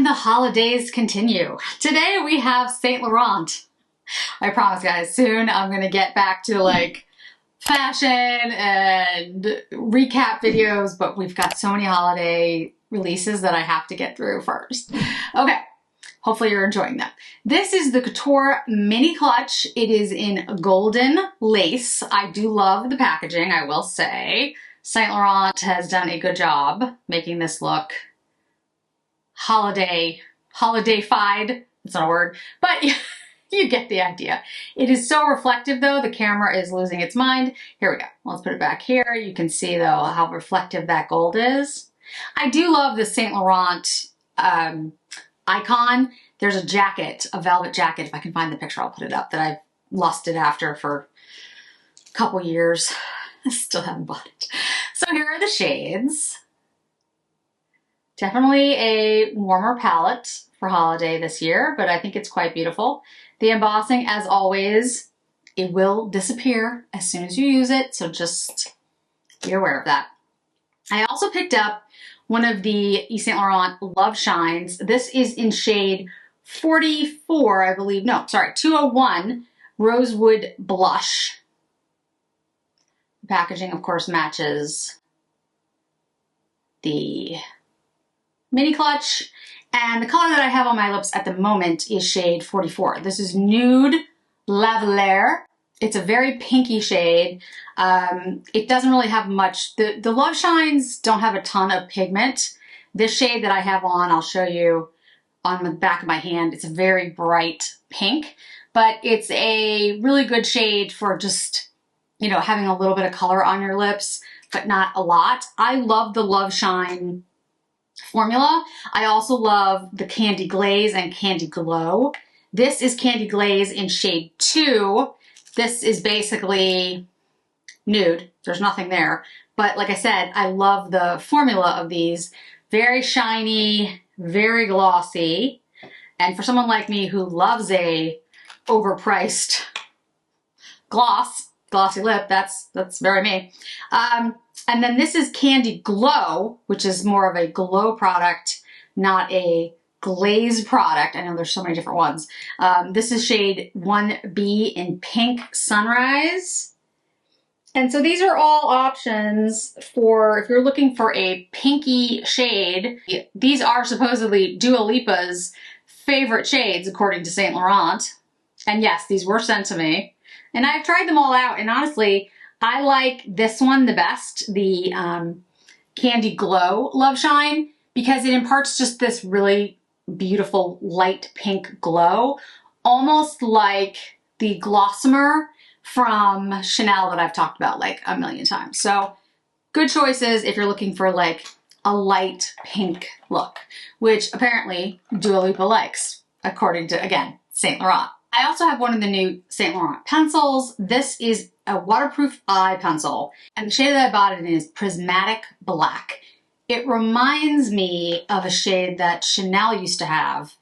the holidays continue. Today we have Saint Laurent. I promise guys, soon I'm gonna get back to like fashion and recap videos, but we've got so many holiday releases that I have to get through first. Okay, hopefully you're enjoying them. This is the Couture Mini Clutch. It is in golden lace. I do love the packaging, I will say. Saint Laurent has done a good job making this look holiday-fied. That's not a word, but you get the idea. It is so reflective though, the camera is losing its mind. Here we go. Let's put it back here. You can see though how reflective that gold is. I do love the Saint Laurent icon. There's a jacket, a velvet jacket. If I can find the picture, I'll put it up, that I've lusted after for a couple years. I still haven't bought it. So here are the shades. Definitely a warmer palette for holiday this year, but I think it's quite beautiful. The embossing, as always, it will disappear as soon as you use it, so just be aware of that. I also picked up one of the Yves Saint Laurent Loveshines. This is in shade 44, I believe. No, sorry, 201 Rosewood Blush. The packaging, of course, matches the mini clutch. And the color that I have on my lips at the moment is shade 44. This is Nude Lavalier. It's a very pinky shade. It doesn't really have much. The Loveshines don't have a ton of pigment. This shade that I have on, I'll show you on the back of my hand. It's a very bright pink, but it's a really good shade for just, you know, having a little bit of color on your lips, but not a lot. I love the Loveshine formula. I also love the Candy Glaze and Candy Glow. This is Candy Glaze in shade 2. This is basically nude. There's nothing there. But like I said, I love the formula of these. Very shiny, very glossy. And for someone like me who loves a overpriced glossy lip, that's very me. And then this is Candy Glow, which is more of a glow product, not a glaze product. I know there's so many different ones. This is shade 1B in Pink Sunrise. And so these are all options for if you're looking for a pinky shade. These are supposedly Dua Lipa's favorite shades, according to Saint Laurent. And yes, these were sent to me. And I've tried them all out, and honestly, I like this one the best, the Candy Glow Loveshine, because it imparts just this really beautiful light pink glow, almost like the Glossamer from Chanel that I've talked about like a million times. So good choices if you're looking for like a light pink look, which apparently Dua Lipa likes, according to, again, Saint Laurent. I also have one of the new Saint Laurent pencils. This is a waterproof eye pencil, and the shade that I bought it in is Prismatic Black. It reminds me of a shade that Chanel used to have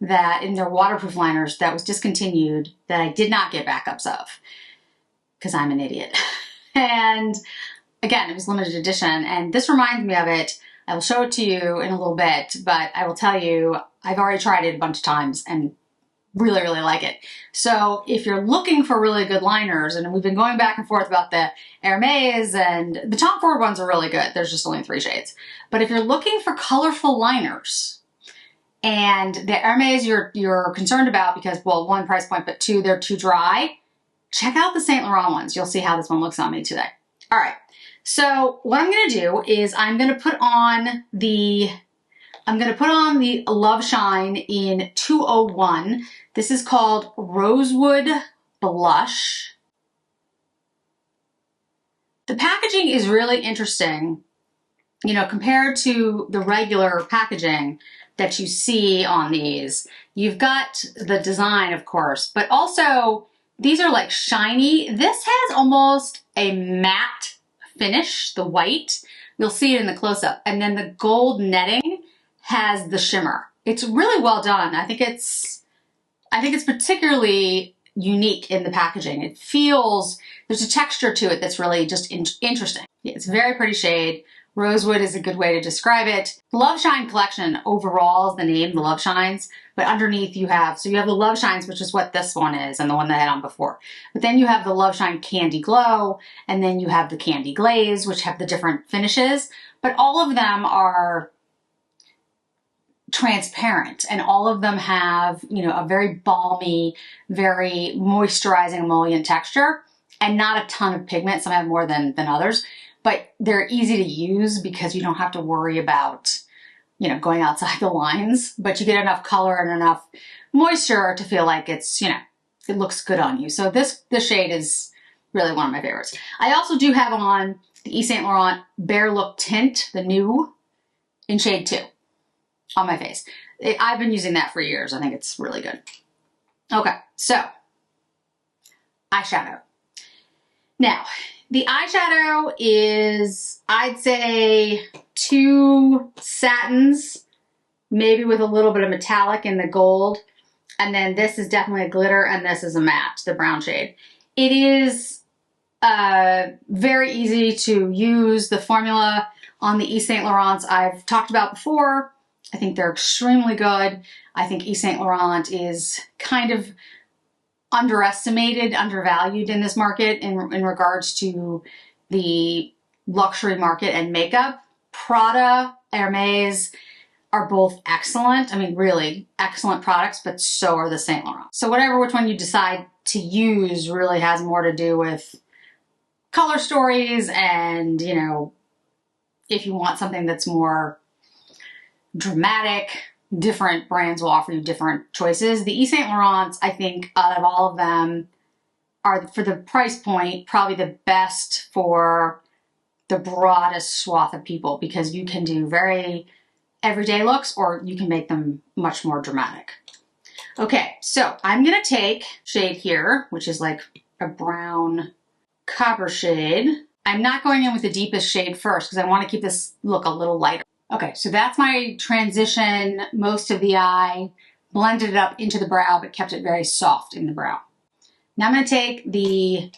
that in their waterproof liners that was discontinued, that I did not get backups of because I'm an idiot. And again, it was limited edition, and this reminds me of it. I will show it to you in a little bit, but I will tell you, I've already tried it a bunch of times and really, really like it. So if you're looking for really good liners, and we've been going back and forth about the Hermes, and the Tom Ford ones are really good. There's just only 3 shades. But if you're looking for colorful liners, and the Hermes you're concerned about because, well, 1, price point, but 2, they're too dry, check out the Saint Laurent ones. You'll see how this one looks on me today. All right. So what I'm going to do is I'm going to put on the Loveshine in 201. This is called Rosewood Blush. The packaging is really interesting, you know, compared to the regular packaging that you see on these. You've got the design, of course, but also these are like shiny. This has almost a matte finish, the white. You'll see it in the close-up. And then the gold netting has the shimmer. It's really well done. I think it's particularly unique in the packaging. It feels, there's a texture to it that's really just interesting. It's a very pretty shade, Rosewood is a good way to describe it. The Loveshine collection overall is the name, the Loveshines, but underneath you have, so you have the Loveshines, which is what this one is and the one that I had on before. But then you have the Loveshine Candy Glow, and then you have the Candy Glaze, which have the different finishes, but all of them are transparent and all of them have, you know, a very balmy, very moisturizing emollient texture and not a ton of pigment. Some have more than others, but they're easy to use because you don't have to worry about, you know, going outside the lines, but you get enough color and enough moisture to feel like it's, you know, it looks good on you. So this shade is really one of my favorites. I also do have on the Yves Saint Laurent Bare Look Tint, the new, in shade 2 on my face. I've been using that for years. I think it's really good. Okay, so eyeshadow. Now, the eyeshadow is, I'd say, 2 satins, maybe with a little bit of metallic in the gold. And then this is definitely a glitter, and this is a matte, the brown shade. It is very easy to use. The formula on the Yves Saint Laurents I've talked about before. I think they're extremely good. I think Yves Saint Laurent is kind of underestimated, undervalued in this market in regards to the luxury market and makeup. Prada, Hermes are both excellent. I mean, really excellent products, but so are the Saint Laurent. So which one you decide to use really has more to do with color stories and, you know, if you want something that's more dramatic, different brands will offer you different choices. The Yves Saint Laurents, I think, out of all of them, are, for the price point, probably the best for the broadest swath of people because you can do very everyday looks or you can make them much more dramatic. Okay, so I'm gonna take shade here, which is like a brown copper shade. I'm not going in with the deepest shade first because I want to keep this look a little lighter. Okay, so that's my transition, most of the eye, blended it up into the brow, but kept it very soft in the brow. Now I'm gonna take the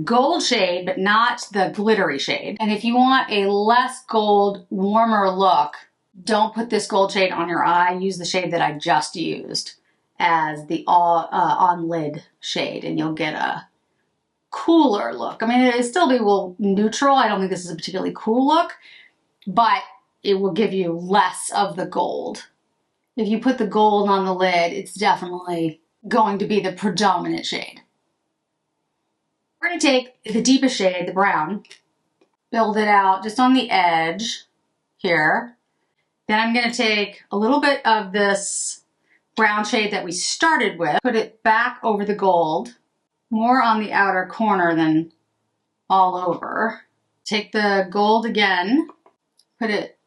gold shade, but not the glittery shade. And if you want a less gold, warmer look, don't put this gold shade on your eye. Use the shade that I just used as the on lid shade, and you'll get a cooler look. I mean, it'll still be a little neutral. I don't think this is a particularly cool look, but it will give you less of the gold. If you put the gold on the lid, it's definitely going to be the predominant shade. We're going to take the deepest shade, the brown, build it out just on the edge here. Then I'm going to take a little bit of this brown shade that we started with, put it back over the gold, more on the outer corner than all over. Take the gold again, put it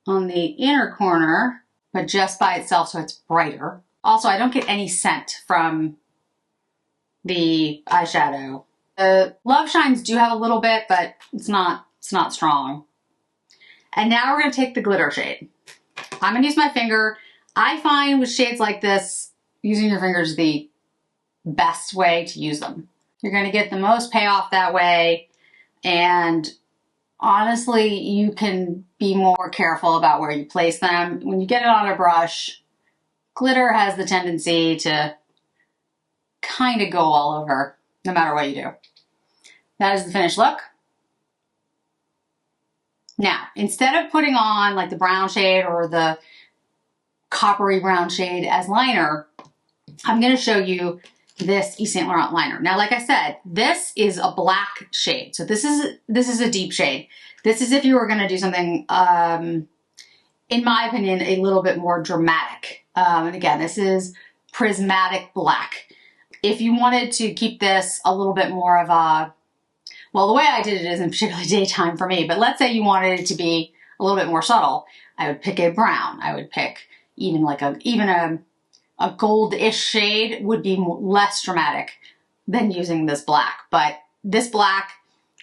on the inner corner, but just by itself so it's brighter. Also, I don't get any scent from the eyeshadow. The Loveshines do have a little bit, but it's not strong. And now we're gonna take the glitter shade. I'm gonna use my finger. I find with shades like this, using your fingers is the best way to use them. You're gonna get the most payoff that way, and honestly, you can be more careful about where you place them. When you get it on a brush, glitter has the tendency to kind of go all over, no matter what you do. That is the finished look. Now, instead of putting on like the brown shade or the coppery brown shade as liner, I'm going to show you this Yves Saint Laurent liner. Now, like I said, this is a black shade. So this is a deep shade. This is if you were going to do something, in my opinion, a little bit more dramatic. And again, this is Prismatic Black. If you wanted to keep this a little bit more of a, well, the way I did it isn't particularly daytime for me, but let's say you wanted it to be a little bit more subtle, I would pick a brown. I would pick even like a gold-ish shade would be less dramatic than using this black. But this black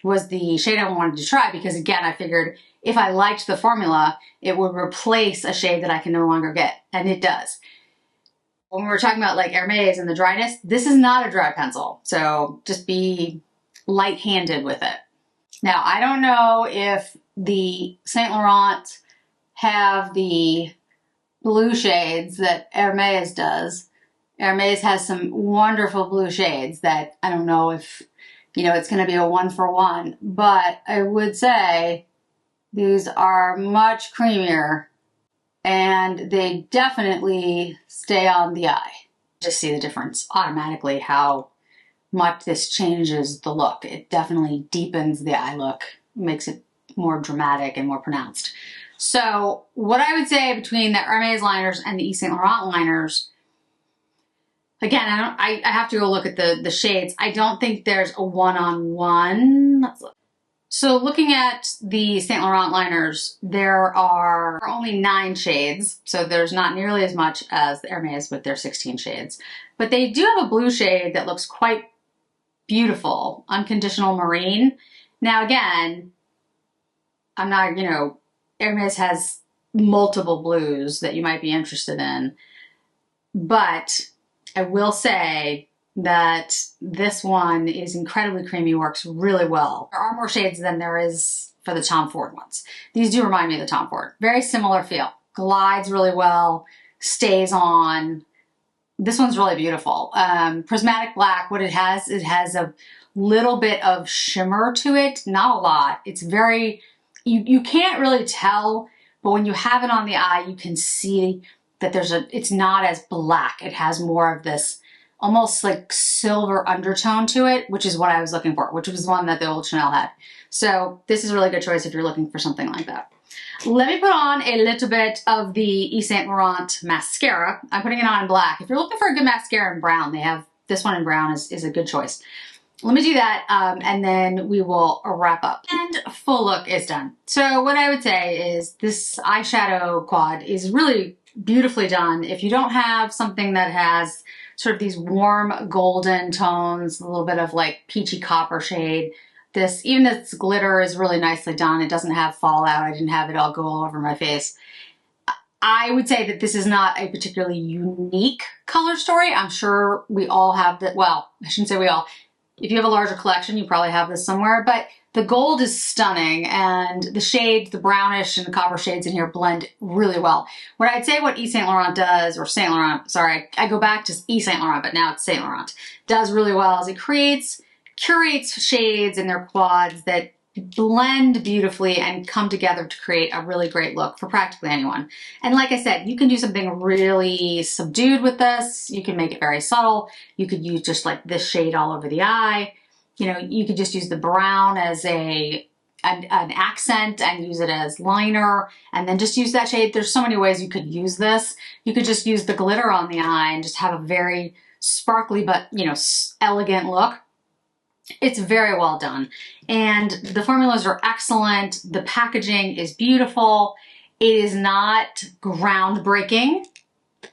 was the shade I wanted to try because, again, I figured if I liked the formula, it would replace a shade that I can no longer get, and it does. When we were talking about like Hermes and the dryness, this is not a dry pencil, so just be light-handed with it. Now, I don't know if the Saint Laurent have the blue shades that Hermes does. Hermes has some wonderful blue shades that I don't know if, you know, it's going to be a 1-for-1, but I would say these are much creamier and they definitely stay on the eye. Just see the difference automatically, how much this changes the look. It definitely deepens the eye look, makes it more dramatic and more pronounced. So what I would say between the Hermes liners and the Yves Saint Laurent liners, again, I have to go look at the shades. I don't think there's a one-on-one. Let's look. So looking at the Saint Laurent liners, there are only 9 shades, so there's not nearly as much as the Hermes with their 16 shades. But they do have a blue shade that looks quite beautiful, Unconditional Marine. Now again, I'm not, you know, Hermes has multiple blues that you might be interested in, but I will say that this one is incredibly creamy, works really well. There are more shades than there is for the Tom Ford ones. These do remind me of the Tom Ford. Very similar feel. Glides really well, stays on. This one's really beautiful. Prismatic Black, what it has a little bit of shimmer to it, not a lot. It's very, you can't really tell, but when you have it on the eye, you can see that it's not as black. It has more of this almost like silver undertone to it, which is what I was looking for, which was the one that the old Chanel had. So this is a really good choice if you're looking for something like that. Let me put on a little bit of the Yves Saint Laurent mascara. I'm putting it on in black. If you're looking for a good mascara in brown, they have this one in brown is a good choice. Let me do that, and then we will wrap up. And full look is done. So what I would say is this eyeshadow quad is really beautifully done. If you don't have something that has sort of these warm golden tones, a little bit of like peachy copper shade, even this glitter is really nicely done. It doesn't have fallout. I didn't have it all go all over my face. I would say that this is not a particularly unique color story. I'm sure we all have that. Well, I shouldn't say we all. If you have a larger collection, you probably have this somewhere, but the gold is stunning and the shades, the brownish and the copper shades in here blend really well. What I'd say what Yves Saint Laurent does, or Saint Laurent, sorry, I go back to Yves Saint Laurent, but now it's Saint Laurent, does really well is it curates shades in their quads that blend beautifully and come together to create a really great look for practically anyone. And like I said, you can do something really subdued with this. You can make it very subtle. You could use just like this shade all over the eye. You know, you could just use the brown as an accent and use it as liner, and then just use that shade. There's so many ways you could use this. You could just use the glitter on the eye and just have a very sparkly but, you know, elegant look. It's very well done. And the formulas are excellent. The packaging is beautiful. It is not groundbreaking,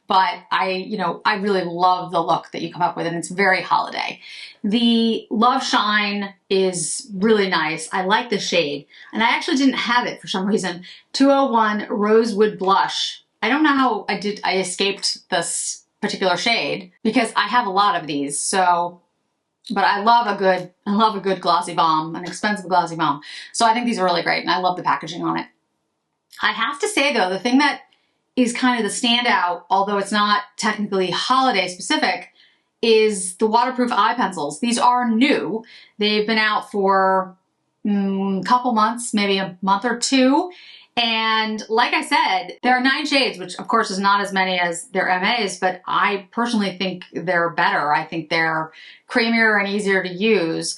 but I really love the look that you come up with, and it's very holiday. The Loveshine is really nice. I like the shade, and I actually didn't have it for some reason. 201 Rosewood Blush. I don't know how I escaped this particular shade because I have a lot of these, so. But I love a good glossy balm, an expensive glossy balm. So I think these are really great, and I love the packaging on it. I have to say though, the thing that is kind of the standout, although it's not technically holiday specific, is the waterproof eye pencils. These are new. They've been out for a couple months, maybe a month or two. And like I said, there are 9 shades, which of course is not as many as their MAs, but I personally think they're better. I think they're creamier and easier to use.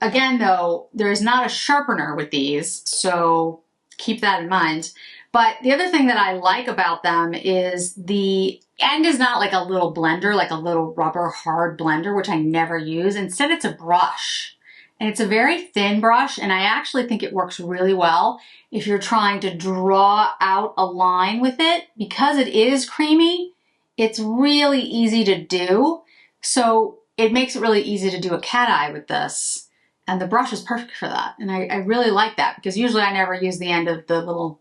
Again though, there is not a sharpener with these, so keep that in mind. But the other thing that I like about them is the end is not like a little blender, like a little rubber hard blender, which I never use. Instead, it's a brush. And it's a very thin brush, and I actually think it works really well if you're trying to draw out a line with it. Because it is creamy, it's really easy to do. So it makes it really easy to do a cat eye with this. And the brush is perfect for that. And I really like that, because usually I never use the end of the little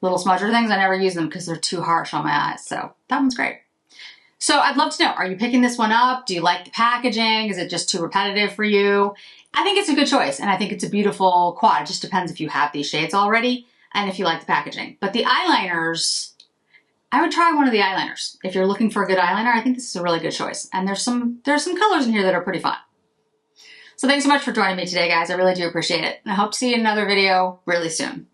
smudger things. I never use them because they're too harsh on my eyes. So that one's great. So I'd love to know, are you picking this one up? Do you like the packaging? Is it just too repetitive for you? I think it's a good choice, and I think it's a beautiful quad. It just depends if you have these shades already and if you like the packaging. But the eyeliners, I would try one of the eyeliners. If you're looking for a good eyeliner, I think this is a really good choice. And there's some colors in here that are pretty fun. So thanks so much for joining me today, guys. I really do appreciate it. And I hope to see you in another video really soon.